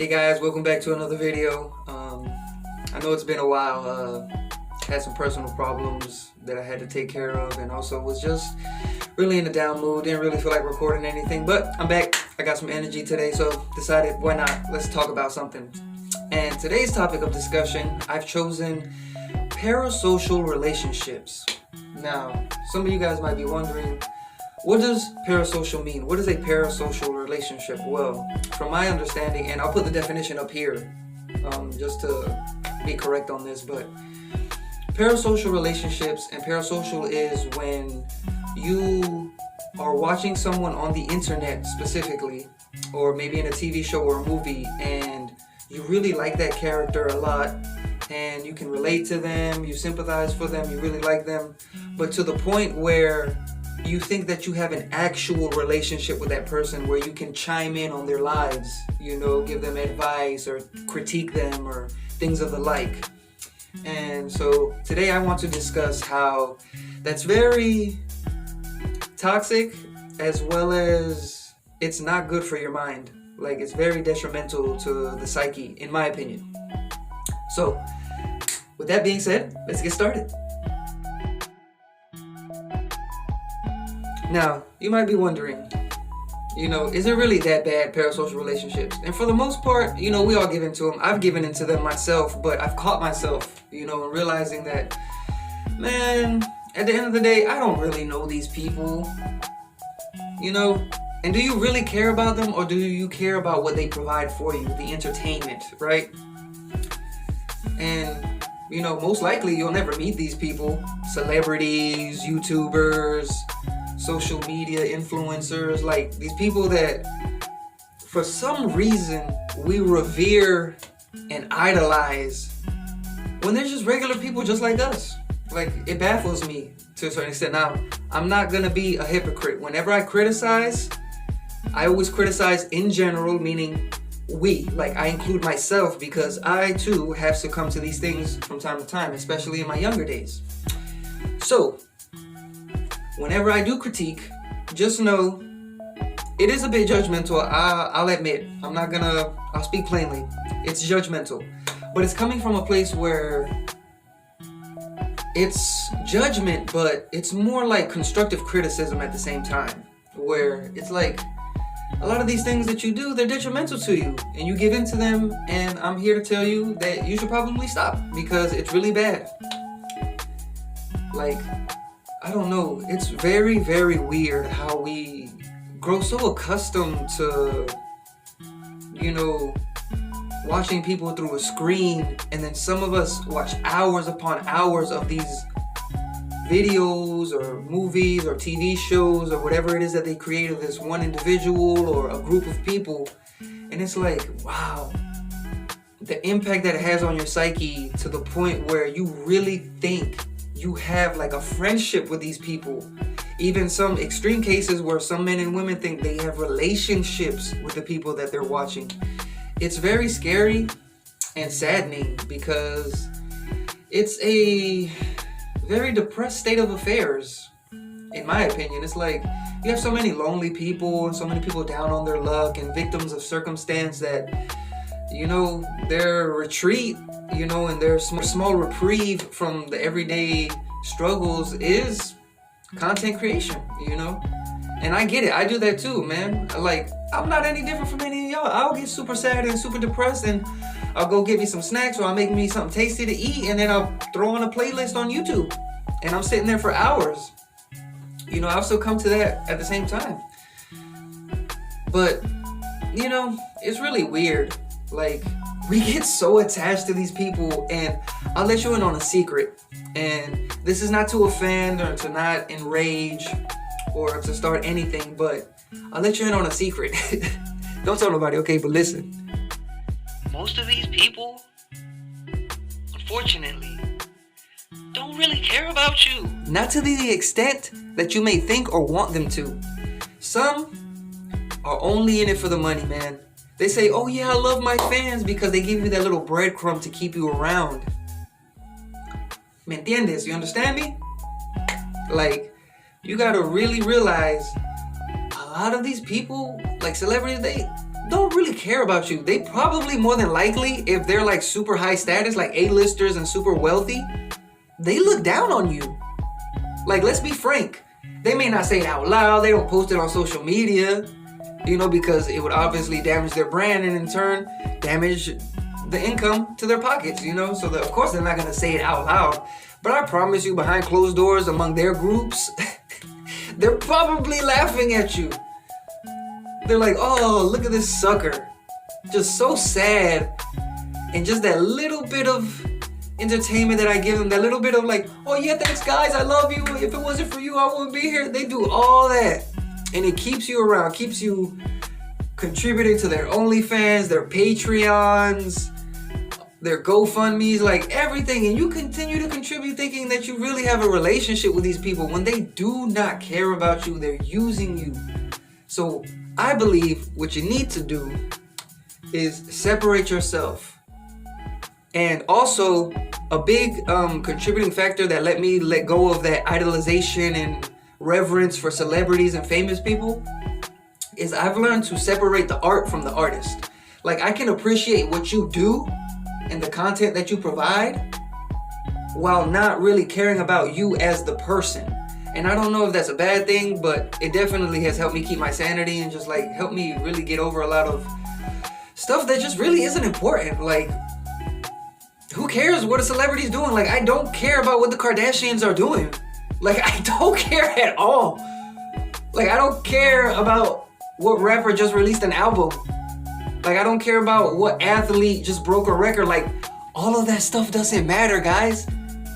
Hey guys, welcome back to another video. I know it's been a while. Had some personal problems that I had to take care of, and also was just really in a down mood. Didn't really feel like recording anything, but I'm back. I got some energy today, so decided why not? Let's talk about something. And today's topic of discussion, I've chosen parasocial relationships. Now, some of you guys might be wondering, what does parasocial mean? What is a parasocial relationship? Well, from my understanding, and I'll put the definition up here just to be correct on this, but parasocial relationships, and parasocial is when you are watching someone on the internet specifically, or maybe in a TV show or a movie, and you really like that character a lot, and you can relate to them, you sympathize for them, you really like them, but to the point where you think that you have an actual relationship with that person where you can chime in on their lives, give them advice or critique them or things of the like. And so today I want to discuss how that's very toxic, as well as it's not good for your mind. Like, it's very detrimental to the psyche, in my opinion. So with that being said, let's get started. Now, you might be wondering, is it really that bad, parasocial relationships? And for the most part, we all give into them. I've given into them myself, but I've caught myself, in realizing that, man, at the end of the day, I don't really know these people, And do you really care about them, or do you care about what they provide for you, the entertainment, right? And, most likely you'll never meet these people, celebrities, YouTubers, social media influencers, like these people that for some reason we revere and idolize when they're just regular people just like us. Like, it baffles me to a certain extent. Now, I'm not gonna be a hypocrite. Whenever I criticize, I always criticize in general, meaning I include myself, because I too have succumbed to these things from time to time, especially in my younger days. So whenever I do critique, just know it is a bit judgmental. I'll admit. I'll speak plainly. It's judgmental. But it's coming from a place where it's judgment, but it's more like constructive criticism at the same time. Where it's like, a lot of these things that you do, they're detrimental to you, and you give in to them, and I'm here to tell you that you should probably stop, because it's really bad. Like, I don't know, it's very, very weird how we grow so accustomed to, watching people through a screen, and then some of us watch hours upon hours of these videos or movies or TV shows or whatever it is that they create of this one individual or a group of people, and it's like, wow, the impact that it has on your psyche, to the point where you really think you have like a friendship with these people. Even some extreme cases where some men and women think they have relationships with the people that they're watching. It's very scary and saddening, because it's a very depressed state of affairs, in my opinion. It's like you have so many lonely people and so many people down on their luck and victims of circumstance that, their retreat, and their small reprieve from the everyday struggles is content creation, And I get it. I do that too, man. Like, I'm not any different from any of y'all. I'll get super sad and super depressed, and I'll go get me some snacks, or I'll make me something tasty to eat, and then I'll throw on a playlist on YouTube, and I'm sitting there for hours. I'll still come to that at the same time. But, it's really weird. Like, we get so attached to these people, and I'll let you in on a secret. And this is not to offend or to not enrage or to start anything, but I'll let you in on a secret. Don't tell nobody, okay? But listen. Most of these people, unfortunately, don't really care about you. Not to the extent that you may think or want them to. Some are only in it for the money, man. They say, oh yeah, I love my fans, because they give you that little breadcrumb to keep you around. ¿Me entiendes? You understand me? Like, you gotta really realize a lot of these people, like celebrities, don't really care about you. They probably, more than likely, if they're like super high status, like A-listers and super wealthy, they look down on you. Like, let's be frank. They may not say it out loud. They don't post it on social media, because it would obviously damage their brand and in turn damage the income to their pockets, So of course they're not going to say it out loud. But I promise you, behind closed doors among their groups, they're probably laughing at you. They're like, oh, look at this sucker. Just so sad. And just that little bit of entertainment that I give them, that little bit of like, oh yeah, thanks guys, I love you. If it wasn't for you, I wouldn't be here. They do all that. And it keeps you around, keeps you contributing to their OnlyFans, their Patreons, their GoFundMes, like everything. And you continue to contribute thinking that you really have a relationship with these people when they do not care about you. They're using you. So I believe what you need to do is separate yourself. And also a big contributing factor that let me let go of that idolization and reverence for celebrities and famous people is I've learned to separate the art from the artist. Like, I can appreciate what you do and the content that you provide while not really caring about you as the person. And I don't know if that's a bad thing, but it definitely has helped me keep my sanity and just like help me really get over a lot of stuff that just really isn't important. Like, who cares what a celebrity's doing? Like, I don't care about what the Kardashians are doing. Like, I don't care at all. Like, I don't care about what rapper just released an album. Like, I don't care about what athlete just broke a record. Like, all of that stuff doesn't matter, guys.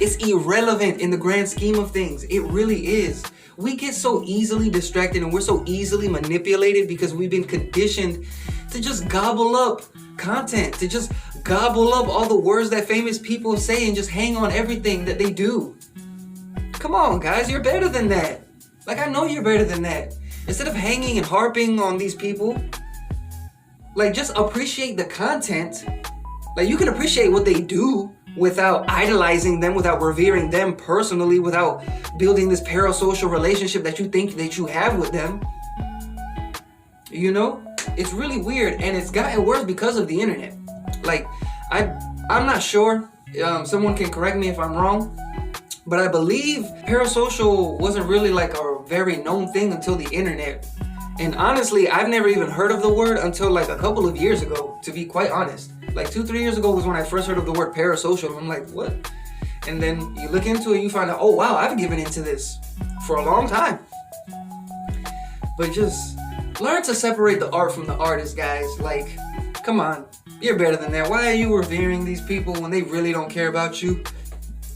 It's irrelevant in the grand scheme of things. It really is. We get so easily distracted and we're so easily manipulated because we've been conditioned to just gobble up content, to just gobble up all the words that famous people say and just hang on everything that they do. Come on, guys, you're better than that. Like, I know you're better than that. Instead of hanging and harping on these people, like, just appreciate the content. Like, you can appreciate what they do without idolizing them, without revering them personally, without building this parasocial relationship that you think that you have with them. It's really weird, and it's gotten worse because of the internet. Like, I'm not sure. Someone can correct me if I'm wrong. But I believe parasocial wasn't really like a very known thing until the internet. And honestly, I've never even heard of the word until like a couple of years ago, to be quite honest. Like 2-3 years ago was when I first heard of the word parasocial. I'm like, what? And then you look into it, you find out, oh wow, I've given into this for a long time. But just learn to separate the art from the artist, guys. Like, come on, you're better than that. Why are you revering these people when they really don't care about you?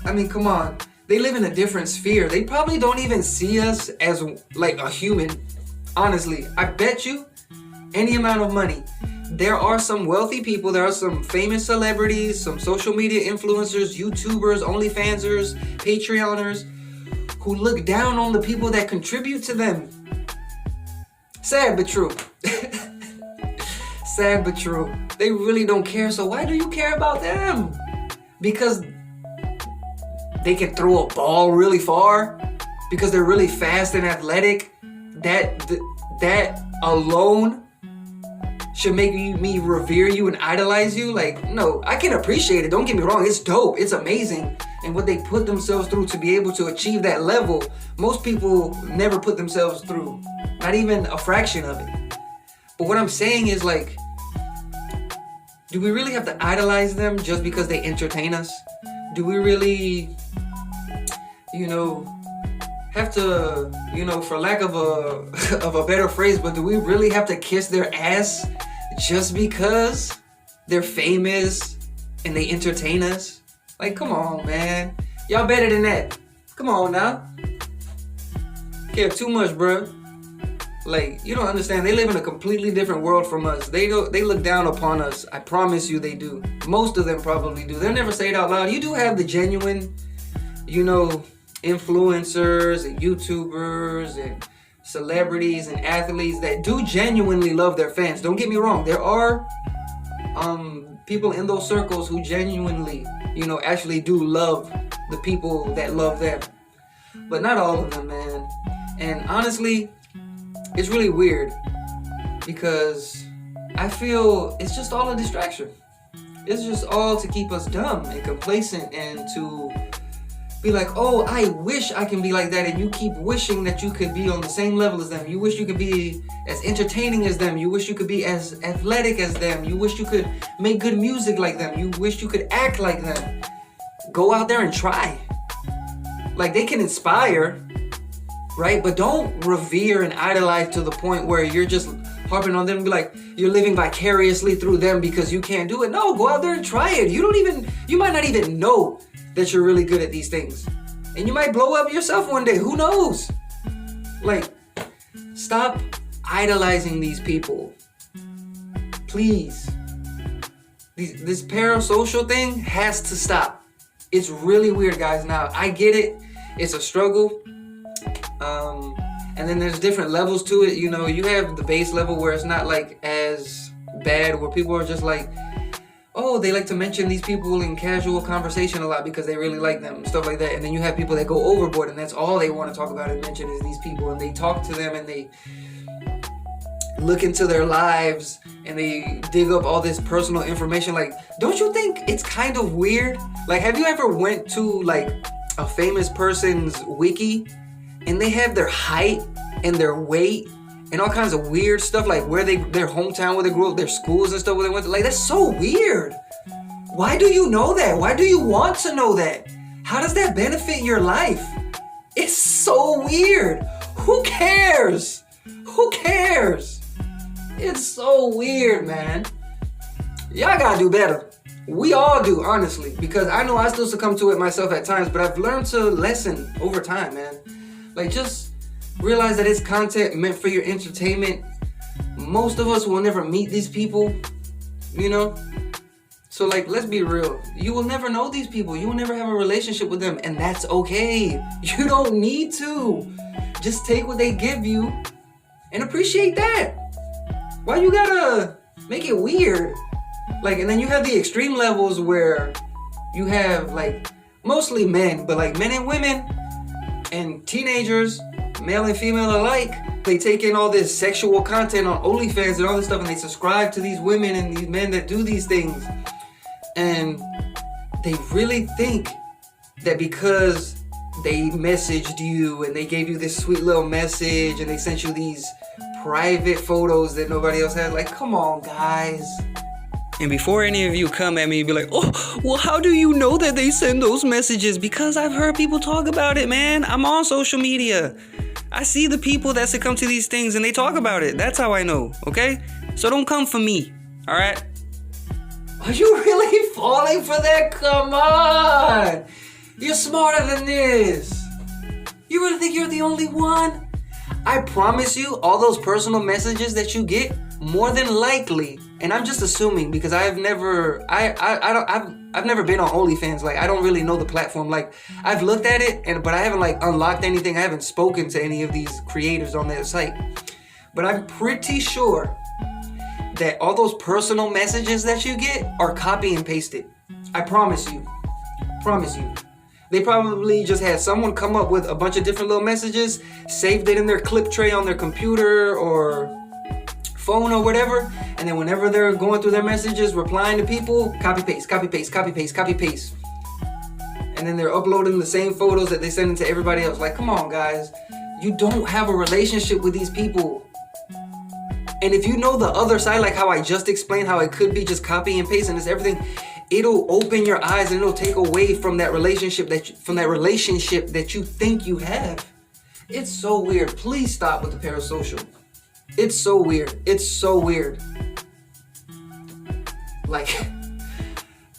I mean, come on. They live in a different sphere. They probably don't even see us as like a human. Honestly, I bet you any amount of money. There are some wealthy people, there are some famous celebrities, some social media influencers, YouTubers, OnlyFansers, Patreoners, who look down on the people that contribute to them. Sad but true. Sad but true. They really don't care, so why do you care about them? Because they can throw a ball really far? Because they're really fast and athletic? That alone should make me revere you and idolize you? Like, no, I can appreciate it. Don't get me wrong. It's dope. It's amazing. And what they put themselves through to be able to achieve that level, most people never put themselves through. Not even a fraction of it. But what I'm saying is, like, do we really have to idolize them just because they entertain us? Do we really, have to, for lack of a better phrase, but do we really have to kiss their ass just because they're famous and they entertain us? Like, come on, man. Y'all better than that. Come on now. Care too much, bro. Like, you don't understand. They live in a completely different world from us. They look down upon us. I promise you they do. Most of them probably do. They'll never say it out loud. You do have the genuine, influencers and YouTubers and celebrities and athletes that do genuinely love their fans. Don't get me wrong. There are people in those circles who genuinely, actually do love the people that love them. But not all of them, man. And honestly, it's really weird because I feel it's just all a distraction. It's just all to keep us dumb and complacent and to be like, oh, I wish I can be like that, and you keep wishing that you could be on the same level as them. You wish you could be as entertaining as them. You wish you could be as athletic as them. You wish you could make good music like them. You wish you could act like them. Go out there and try. Like, they can inspire, right? But don't revere and idolize to the point where you're just harping on them and be like, you're living vicariously through them because you can't do it. No, go out there and try it. You might not even know that you're really good at these things. And you might blow up yourself one day. Who knows? Like, stop idolizing these people. Please. This parasocial thing has to stop. It's really weird, guys. Now, I get it. It's a struggle. And then there's different levels to it. You know, you have the base level where it's not like as bad, where people are just like, oh, they like to mention these people in casual conversation a lot because they really like them and stuff like that. And then you have people that go overboard and that's all they want to talk about and mention is these people. And they talk to them and they look into their lives and they dig up all this personal information. Like, don't you think it's kind of weird? Like, have you ever went to like a famous person's wiki and they have their height and their weight and all kinds of weird stuff, like their hometown where they grew up, their schools and stuff where they went to? Like, that's so weird. Why do you know that? Why do you want to know that? How does that benefit your life? It's so weird. Who cares? Who cares? It's so weird, man. Y'all gotta do better. We all do, honestly, because I know I still succumb to it myself at times, but I've learned to lessen over time, man. Like, just realize that it's content meant for your entertainment. Most of us will never meet these people, you know? So, like, let's be real. You will never know these people. You will never have a relationship with them, and that's okay. You don't need to. Just take what they give you and appreciate that. Why you gotta make it weird? Like, and then you have the extreme levels where you have, like, mostly men, but like men and women and teenagers, male and female alike, they take in all this sexual content on OnlyFans and all this stuff, and they subscribe to these women and these men that do these things. And they really think that because they messaged you and they gave you this sweet little message and they sent you these private photos that nobody else has, like, come on, guys. And before any of you come at me and be like, oh, well, how do you know that they send those messages? Because I've heard people talk about it, man. I'm on social media. I see the people that succumb to these things and they talk about it. That's how I know, okay? So don't come for me, all right? Are you really falling for that? Come on. You're smarter than this. You really think you're the only one? I promise you, all those personal messages that you get, more than likely, and I'm just assuming because I've never been on OnlyFans. Like, I don't really know the platform. Like, I've looked at it, but I haven't like unlocked anything. I haven't spoken to any of these creators on that site. But I'm pretty sure that all those personal messages that you get are copy and pasted. I promise you. Promise you. They probably just had someone come up with a bunch of different little messages, saved it in their clip tray on their computer or phone or whatever, and then whenever they're going through their messages, replying to people, copy paste, copy paste, copy paste, copy paste. And then they're uploading the same photos that they send to everybody else. Like, come on, guys. You don't have a relationship with these people. And if you know the other side, like how I just explained, how it could be just copy and paste and it's everything, it'll open your eyes and it'll take away from that relationship that you think you have. It's so weird. Please stop with the parasocial. It's so weird. It's so weird. Like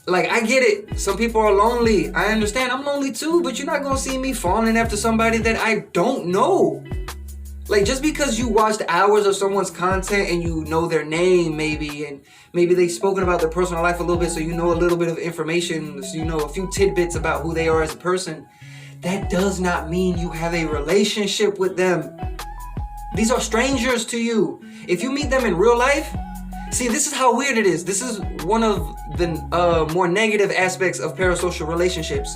I get it. Some people are lonely. I understand. I'm lonely too, but you're not gonna see me falling after somebody that I don't know. Like, just because you watched hours of someone's content and you know their name maybe, and maybe they've spoken about their personal life a little bit, so you know a little bit of information, so you know a few tidbits about who they are as a person, that does not mean you have a relationship with them. These are strangers to you. If you meet them in real life, see, this is how weird it is. This is one of the more negative aspects of parasocial relationships.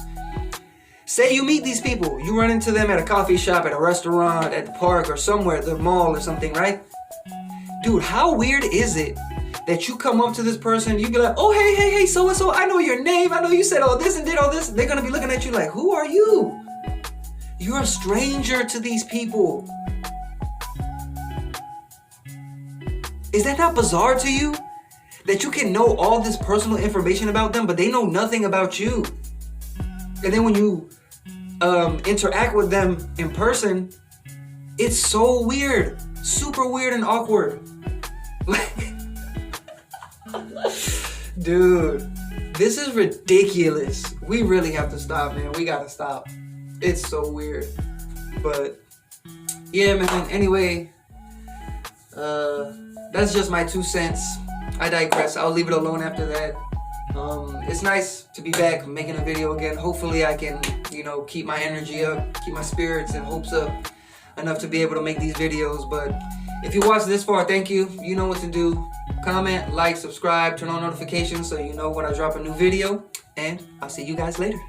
Say you meet these people, you run into them at a coffee shop, at a restaurant, at the park, or somewhere, at the mall or something, right? Dude, how weird is it that you come up to this person, you be like, oh, hey, so-and-so, I know your name. I know you said all this and did all this. They're going to be looking at you like, who are you? You're a stranger to these people. Is that not bizarre to you? That you can know all this personal information about them, but they know nothing about you. And then when you interact with them in person, it's so weird. Super weird and awkward. Dude, this is ridiculous. We really have to stop, man. We gotta stop. It's so weird. But yeah, man. Anyway, that's just my 2 cents. I digress. I'll leave it alone after that. It's nice to be back making a video again. Hopefully I can, keep my energy up, keep my spirits and hopes up enough to be able to make these videos. But if you watched this far, thank you. You know what to do. Comment, like, subscribe, turn on notifications so you know when I drop a new video. And I'll see you guys later.